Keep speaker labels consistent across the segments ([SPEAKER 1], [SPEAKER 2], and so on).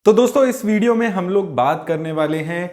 [SPEAKER 1] तो दोस्तों इस वीडियो में हम लोग बात करने वाले हैं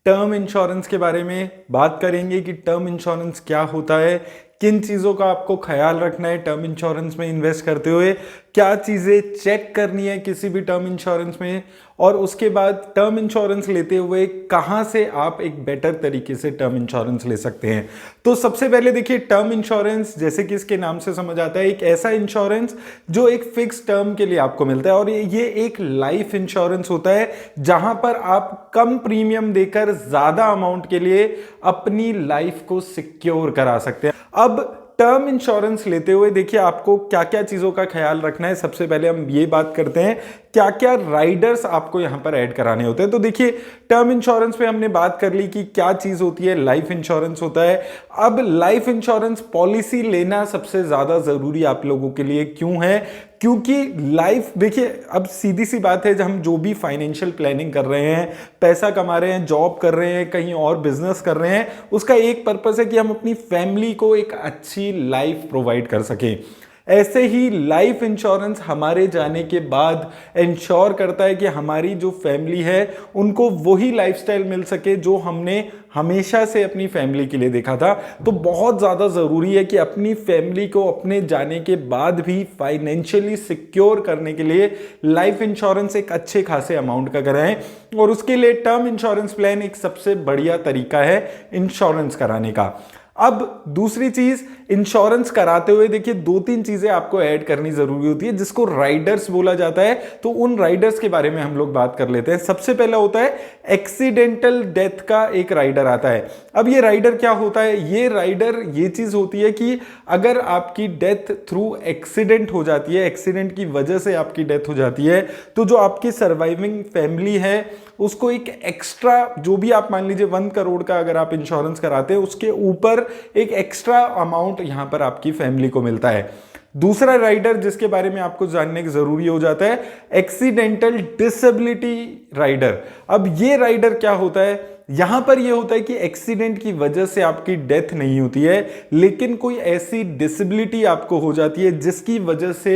[SPEAKER 1] टर्म इंश्योरेंस के बारे में। बात करेंगे कि टर्म इंश्योरेंस क्या होता है, किन चीज़ों का आपको ख्याल रखना है टर्म इंश्योरेंस में इन्वेस्ट करते हुए, क्या चीज़ें चेक करनी है किसी भी टर्म इंश्योरेंस में, और उसके बाद टर्म इंश्योरेंस लेते हुए कहाँ से आप एक बेटर तरीके से टर्म इंश्योरेंस ले सकते हैं। तो सबसे पहले देखिए, टर्म इंश्योरेंस जैसे कि इसके नाम से समझ आता है, एक ऐसा इंश्योरेंस जो एक फिक्स टर्म के लिए आपको मिलता है, और ये एक लाइफ इंश्योरेंस होता है जहां पर आप कम प्रीमियम देकर ज्यादा अमाउंट के लिए अपनी लाइफ को सिक्योर करा सकते हैं। अब टर्म इंश्योरेंस लेते हुए देखिए आपको क्या क्या चीजों का ख्याल रखना है। सबसे पहले हम ये बात करते हैं क्या क्या राइडर्स आपको यहां पर ऐड कराने होते हैं। तो देखिए, टर्म इंश्योरेंस पे हमने बात कर ली कि क्या चीज होती है, लाइफ इंश्योरेंस होता है। अब लाइफ इंश्योरेंस पॉलिसी लेना सबसे ज्यादा जरूरी आप लोगों के लिए क्यों है? क्योंकि लाइफ, देखिए अब सीधी सी बात है, जब हम जो भी फाइनेंशियल प्लानिंग कर रहे हैं, पैसा कमा रहे हैं, जॉब कर रहे हैं, कहीं और बिजनेस कर रहे हैं, उसका एक पर्पस है कि हम अपनी फैमिली को एक अच्छी लाइफ प्रोवाइड कर सकें। ऐसे ही लाइफ इंश्योरेंस हमारे जाने के बाद इंश्योर करता है कि हमारी जो फैमिली है उनको वही लाइफस्टाइल मिल सके जो हमने हमेशा से अपनी फैमिली के लिए देखा था। तो बहुत ज़्यादा ज़रूरी है कि अपनी फैमिली को अपने जाने के बाद भी फाइनेंशियली सिक्योर करने के लिए लाइफ इंश्योरेंस एक अच्छे खासे अमाउंट का कराएं, और उसके लिए टर्म इंश्योरेंस प्लान एक सबसे बढ़िया तरीका है इंश्योरेंस कराने का। अब दूसरी चीज, इंश्योरेंस कराते हुए देखिए दो तीन चीजें आपको ऐड करनी जरूरी होती है जिसको राइडर्स बोला जाता है। तो उन राइडर्स के बारे में हम लोग बात कर लेते हैं। सबसे पहला होता है एक्सीडेंटल डेथ का एक राइडर आता है। अब ये राइडर क्या होता है? ये राइडर ये चीज होती है कि अगर आपकी डेथ थ्रू एक्सीडेंट हो जाती है, एक्सीडेंट की वजह से आपकी डेथ हो जाती है, तो जो आपकी सर्वाइविंग फैमिली है उसको एक एक्स्ट्रा, जो भी आप मान लीजिए 1 करोड़ का अगर आप इंश्योरेंस कराते हैं, उसके ऊपर एक एक्स्ट्रा अमाउंट यहां पर आपकी फैमिली को मिलता है। दूसरा राइडर जिसके बारे में आपको जानने की जरूरी हो जाता है, एक्सीडेंटल डिसेबिलिटी राइडर। अब ये राइडर क्या होता है? यहां पर यह होता है कि एक्सीडेंट की वजह से आपकी डेथ नहीं होती है, लेकिन कोई ऐसी डिसेबिलिटी आपको हो जाती है जिसकी वजह से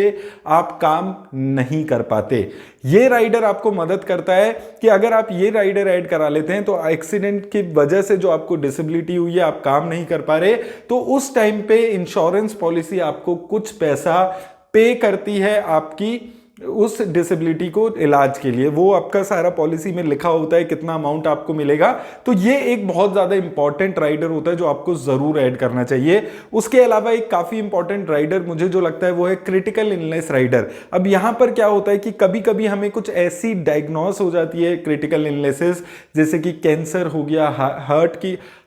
[SPEAKER 1] आप काम नहीं कर पाते। ये राइडर आपको मदद करता है कि अगर आप ये राइडर ऐड करा लेते हैं तो एक्सीडेंट की वजह से जो आपको डिसेबिलिटी हुई है, आप काम नहीं कर पा रहे, तो उस टाइम पे इंश्योरेंस पॉलिसी आपको कुछ पैसा पे करती है आपकी उस डिसेबिलिटी को इलाज के लिए। वो आपका सारा पॉलिसी में लिखा होता है कितना अमाउंट आपको मिलेगा। तो ये एक बहुत ज्यादा इंपॉर्टेंट राइडर होता है जो आपको जरूर ऐड करना चाहिए। उसके अलावा एक काफी इंपॉर्टेंट राइडर मुझे जो लगता है वो है क्रिटिकल इलनेस राइडर। अब यहां पर क्या होता है कि कभी कभी हमें कुछ ऐसी डायग्नोस हो जाती है क्रिटिकल इलनेसेस, जैसे कि कैंसर हो गया,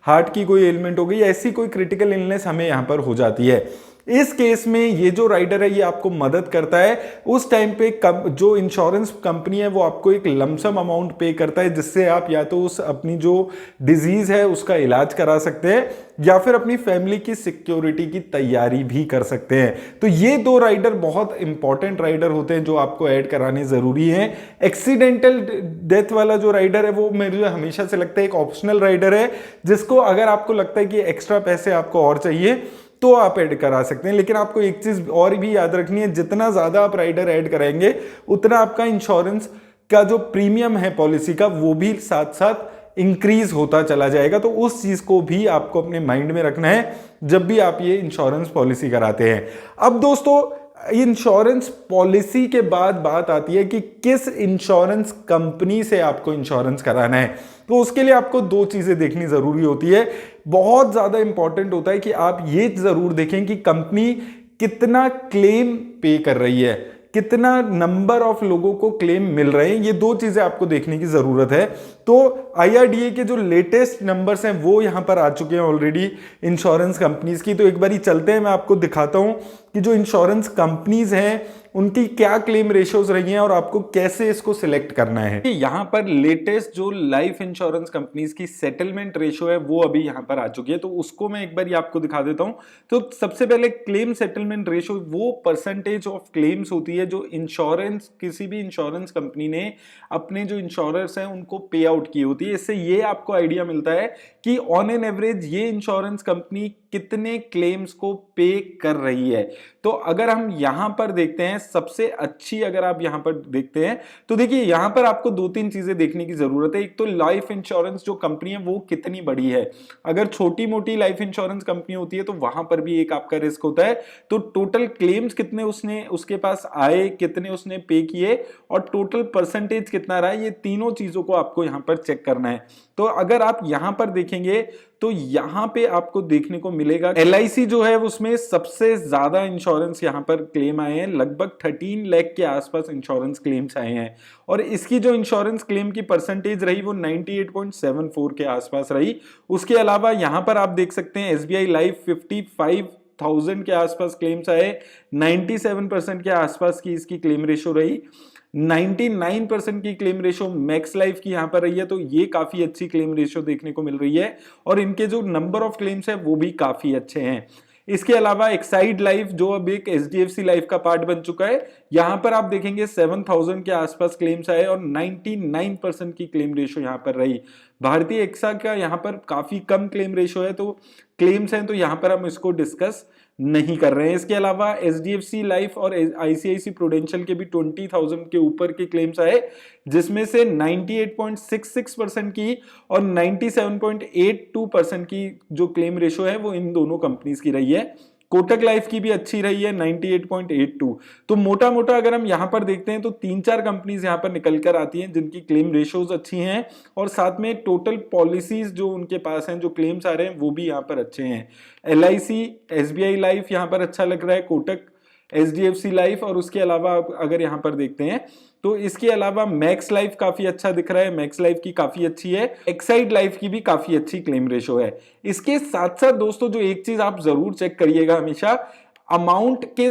[SPEAKER 1] हार्ट की कोई एलिमेंट हो गई, ऐसी कोई क्रिटिकल इलनेस हमें यहां पर हो जाती है। इस केस में ये जो राइडर है ये आपको मदद करता है। उस टाइम पे जो इंश्योरेंस कंपनी है वो आपको एक लमसम अमाउंट पे करता है, जिससे आप या तो उस अपनी जो डिजीज है उसका इलाज करा सकते हैं या फिर अपनी फैमिली की सिक्योरिटी की तैयारी भी कर सकते हैं। तो ये दो राइडर बहुत इंपॉर्टेंट राइडर होते हैं जो आपको ऐड कराने जरूरी है। एक्सीडेंटल डेथ वाला जो राइडर है वो मेरे हमेशा से लगता है एक ऑप्शनल राइडर है, जिसको अगर आपको लगता है कि एक्स्ट्रा पैसे आपको और चाहिए तो आप ऐड करा सकते हैं। लेकिन आपको एक चीज और भी याद रखनी है, जितना ज्यादा आप राइडर ऐड कराएंगे उतना आपका इंश्योरेंस का जो प्रीमियम है पॉलिसी का वो भी साथ साथ इंक्रीज होता चला जाएगा। तो उस चीज को भी आपको अपने माइंड में रखना है जब भी आप ये इंश्योरेंस पॉलिसी कराते हैं। अब दोस्तों, इंश्योरेंस पॉलिसी के बाद बात आती है कि किस इंश्योरेंस कंपनी से आपको इंश्योरेंस कराना है। तो उसके लिए आपको दो चीजें देखनी जरूरी होती है। बहुत ज्यादा इंपॉर्टेंट होता है कि आप ये जरूर देखें कि कंपनी कितना क्लेम पे कर रही है, कितना नंबर ऑफ लोगों को क्लेम मिल रहे हैं। ये दो चीजें आपको देखने की जरूरत है। तो आईआरडीए के जो लेटेस्ट नंबर्स हैं वो यहां पर आ चुके हैं ऑलरेडी इंश्योरेंस कंपनीज की। तो एक बार ही चलते हैं, मैं आपको दिखाता हूं कि जो इंश्योरेंस कंपनीज हैं उनकी क्या क्लेम रेशियोज रही हैं और आपको कैसे इसको सिलेक्ट करना है। यहां पर लेटेस्ट जो लाइफ इंश्योरेंस कंपनीज की सेटलमेंट रेशियो है वो अभी यहां पर आ चुकी है, तो उसको मैं एक बार आपको दिखा देता हूं। तो सबसे पहले क्लेम सेटलमेंट रेशियो वो परसेंटेज ऑफ क्लेम्स होती है जो इंश्योरेंस, किसी भी इंश्योरेंस कंपनी ने अपने जो इंश्योरर्स हैं उनको पे आउट की होती है। इससे ये आपको आइडिया मिलता है कि ऑन एन एवरेज ये इंश्योरेंस कंपनी कितने क्लेम्स को पे कर रही है। तो अगर हम यहां पर देखते हैं सबसे अच्छी अगर आप यहाँ पर देखते हैं तो देखिए यहाँ पर आपको दो तीन चीजें देखने की जरूरत है। एक तो लाइफ इंश्योरेंस जो कंपनी है वो कितनी बड़ी है। अगर छोटी मोटी लाइफ इंश्योरेंस कंपनी होती है तो वहां पर भी एक आपका रिस्क होता है। तो टोटल क्लेम्स कितने उसने उसके पास आए, कितने उसने पे किए और टोटल परसेंटेज कितना रहा, ये तीनों चीजों को आपको यहाँ पर चेक करना है। तो अगर आप यहाँ पर देखेंगे तो यहाँ पे आपको देखने को मिलेगा LIC जो है उसमें सबसे ज्यादा इंश्योरेंस यहाँ पर क्लेम आए हैं, लगभग 13 लाख के आसपास इंश्योरेंस क्लेम्स आए हैं। और इसकी जो इंश्योरेंस क्लेम की परसेंटेज रही वो 98.74 के आसपास रही। उसके अलावा यहाँ पर आप देख सकते हैं SBI लाइफ 55,000 के आसपास क्लेम्स आए, 97% के आसपास की इसकी क्लेम रेशो रही। 99% की क्लेम रेशो मैक्स लाइफ की यहां पर रही है, तो ये काफी अच्छी क्लेम रेशो देखने को मिल रही है। और इनके जो नंबर ऑफ क्लेम्स है वो भी काफी अच्छे हैं। इसके अलावा एक्साइड लाइफ जो अब एक HDFC लाइफ का पार्ट बन चुका है, यहां पर आप देखेंगे 7,000 के आसपास क्लेम्स आए और 99% की क्लेम रेशो यहां पर रही। भारतीय एक्सा का यहां पर काफी कम क्लेम रेशो है, तो क्लेम्स हैं तो यहां पर हम इसको डिस्कस नहीं कर रहे हैं। इसके अलावा HDFC लाइफ और ICICI प्रूडेंशियल के भी 20,000 के ऊपर के क्लेम्स आए, जिसमें से 98.66% की और 97.82% की जो क्लेम रेशो है वो इन दोनों कंपनीज की रही है। कोटक लाइफ की भी अच्छी रही है 98.82। तो मोटा मोटा अगर हम यहां पर देखते हैं तो तीन चार कंपनीज यहां पर निकल कर आती हैं जिनकी क्लेम रेशोज अच्छी हैं और साथ में टोटल पॉलिसीज जो उनके पास हैं, जो क्लेम्स आ रहे हैं वो भी यहां पर अच्छे हैं। LIC, SBI लाइफ यहां पर अच्छा लग रहा है, कोटक, HDFC लाइफ और उसके अलावा अगर यहां पर देखते हैं तो इसके अलावा मैक्स लाइफ काफी अच्छा दिख रहा है, मैक्स लाइफ की काफी अच्छी है, एक्साइड लाइफ की भी काफी अच्छी क्लेम रेशो है। इसके साथ साथ दोस्तों जो एक चीज आप जरूर चेक करिएगा हमेशा, अमाउंट के,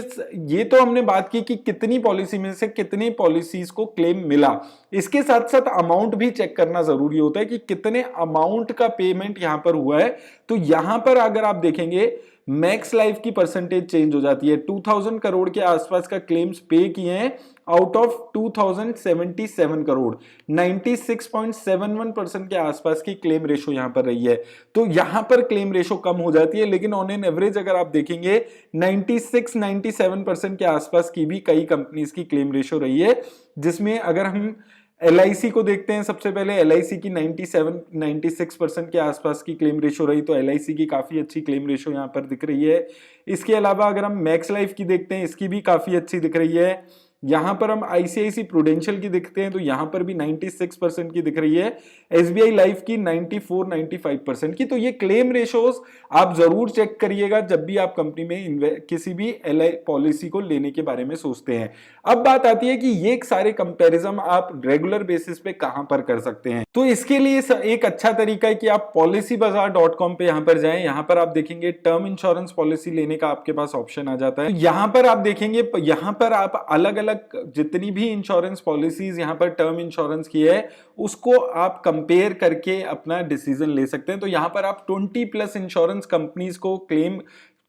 [SPEAKER 1] ये तो हमने बात की कि कितनी पॉलिसी में से कितनी पॉलिसीज को क्लेम मिला, इसके साथ साथ अमाउंट भी चेक करना जरूरी होता है कि कितने अमाउंट का पेमेंट यहां पर हुआ है। तो यहां पर अगर आप देखेंगे मैक्स लाइफ की परसेंटेज चेंज हो जाती है, 2000 करोड़ के आसपास का क्लेम्स पे किए हैं आउट ऑफ 2077 करोड़, 96.71% के आसपास की क्लेम रेशो यहां पर रही है। तो यहां पर क्लेम रेशो कम हो जाती है, लेकिन ऑन एन एवरेज अगर आप देखेंगे 96-97% के आसपास की भी कई कंपनीज की क्लेम रेशो रही है। जिसमें अगर हम LIC को देखते हैं, सबसे पहले LIC की 97-96% के आसपास की क्लेम रेशो रही, तो LIC की काफी अच्छी क्लेम रेशो यहां पर दिख रही है। इसके अलावा अगर हम मैक्स लाइफ की देखते हैं, इसकी भी काफी अच्छी दिख रही है। यहां पर हम ICICI प्रूडेंशियल की देखते हैं तो यहां पर भी 96% की दिख रही है, SBI लाइफ की 94-95% की। तो ये क्लेम रेशोज आप जरूर चेक करिएगा जब भी आप कंपनी में किसी भी LI पॉलिसी को लेने के बारे में सोचते हैं। अब बात आती है कि ये सारे कंपैरिजन आप रेगुलर बेसिस पे कहां पर कर सकते हैं। तो इसके लिए एक अच्छा तरीका है कि आप policybazaar.com पे यहां पर जाएं। यहां पर आप देखेंगे टर्म इंश्योरेंस पॉलिसी लेने का आपके पास ऑप्शन आ जाता है। यहां पर आप देखेंगे, यहां पर आप अलग अलग जितनी भी इंश्योरेंस पॉलिसीज यहां पर टर्म इंश्योरेंस की है उसको आप कंपेयर करके अपना डिसीजन ले सकते हैं। तो यहां पर आप 20+ इंश्योरेंस कंपनीज को क्लेम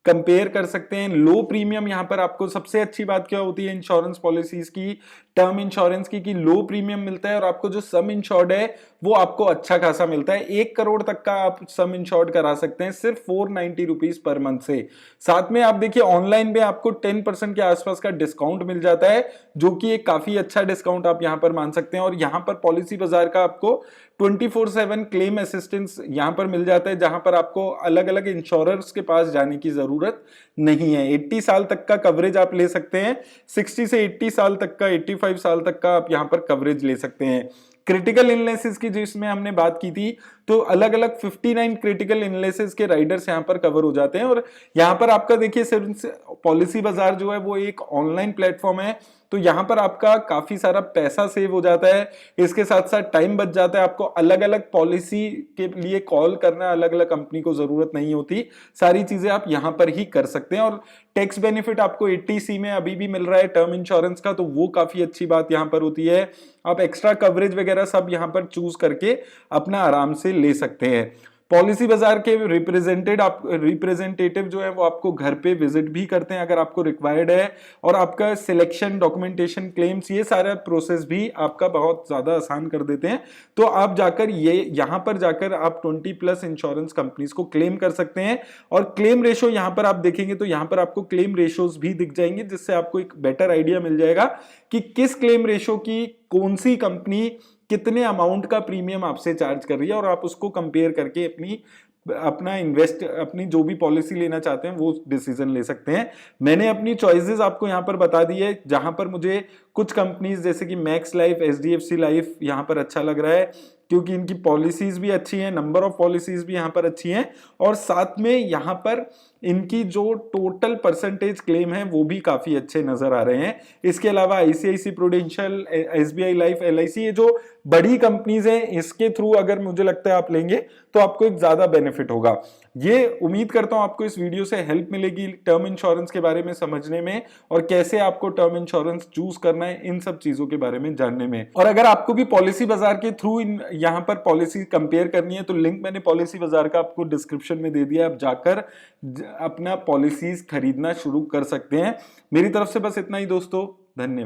[SPEAKER 1] कंपेयर कर सकते हैं। लो प्रीमियम, यहां पर आपको सबसे अच्छी बात क्या होती है इंश्योरेंस पॉलिसीज की, टर्म इंश्योरेंस की, कि लो प्रीमियम मिलता है और आपको जो सम इंश्योर्ड है वो आपको अच्छा खासा मिलता है। 1 करोड़ तक का आप सम इंश्योर्ड करा सकते हैं सिर्फ 490 रुपीज पर मंथ से। साथ में आप देखिए ऑनलाइन में आपको 10% के आसपास का डिस्काउंट मिल जाता है, जो कि एक काफी अच्छा डिस्काउंट आप यहां पर मान सकते हैं। और यहां पर पॉलिसी बाजार का आपको 24/7 क्लेम असिस्टेंस यहां पर मिल जाता है, जहां पर आपको अलग अलग इंश्योरर्स के पास जाने की जरूरत नहीं है। 80 साल तक का कवरेज आप ले सकते हैं, 60 से 80 साल तक का, 85 साल तक का आप यहां पर कवरेज ले सकते हैं। क्रिटिकल इलनेसेस की जिसमें हमने बात की थी, तो अलग अलग 59 क्रिटिकल इलनेसेस के राइडर्स यहां पर कवर हो जाते हैं। और यहां पर आपका देखिए सिर्फ पॉलिसी बाजार जो है वो एक ऑनलाइन प्लेटफॉर्म है, तो यहां पर आपका काफी सारा पैसा सेव हो जाता है। इसके साथ साथ टाइम बच जाता है, आपको अलग अलग पॉलिसी के लिए कॉल करना अलग अलग कंपनी को जरूरत नहीं होती, सारी चीजें आप यहां पर ही कर सकते हैं। और टैक्स बेनिफिट आपको 80C में अभी भी मिल रहा है टर्म इंश्योरेंस का, तो वो काफी अच्छी बात यहां पर होती है। आप एक्स्ट्रा कवरेज वगैरह सब यहां पर चूज करके अपना आराम से ले सकते हैं। पॉलिसी बाजार के रिप्रेजेंटेटिव जो है वो आपको घर पे विजिट भी करते हैं अगर आपको रिक्वायर्ड है, और आपका सिलेक्शन, डॉक्यूमेंटेशन, क्लेम्स, ये सारा प्रोसेस भी आपका बहुत ज्यादा आसान कर देते हैं। तो आप जाकर यहां पर जाकर आप 20+ इंश्योरेंस कंपनीज को क्लेम कर सकते हैं। और क्लेम रेशो यहां पर आप देखेंगे तो यहां पर आपको क्लेम रेशोज भी दिख जाएंगे, जिससे आपको एक बेटर आइडिया मिल जाएगा कि किस क्लेम रेशो की कौन सी कंपनी कितने अमाउंट का प्रीमियम आपसे चार्ज कर रही है, और आप उसको कंपेयर करके अपनी जो भी पॉलिसी लेना चाहते हैं वो डिसीजन ले सकते हैं। मैंने अपनी चॉइसेस आपको यहां पर बता दी है, जहां पर मुझे कुछ कंपनीज जैसे कि मैक्स लाइफ, HDFC लाइफ यहां पर अच्छा लग रहा है, क्योंकि इनकी पॉलिसीज भी अच्छी हैं, नंबर ऑफ पॉलिसीज भी यहां पर अच्छी हैं, और साथ में यहां पर इनकी जो टोटल परसेंटेज क्लेम है वो भी काफी अच्छे नजर आ रहे हैं। इसके अलावा ICICI prudential, SBI life, LIC, ये जो बड़ी कंपनीज हैं, इसके थ्रू अगर मुझे लगता है आप लेंगे तो आपको एक ज्यादा बेनिफिट होगा। ये उम्मीद करता हूं आपको इस वीडियो से हेल्प मिलेगी टर्म इंश्योरेंस के बारे में समझने में, और कैसे आपको टर्म इंश्योरेंस चूज करना है, इन सब चीजों के बारे में जानने में। और अगर आपको भी पॉलिसी बाजार के थ्रू यहां पर पॉलिसी कंपेयर करनी है तो लिंक मैंने पॉलिसी बाजार का आपको डिस्क्रिप्शन में दे दिया, आप जाकर अपना पॉलिसीज खरीदना शुरू कर सकते हैं। मेरी तरफ से बस इतना ही दोस्तों, धन्यवाद।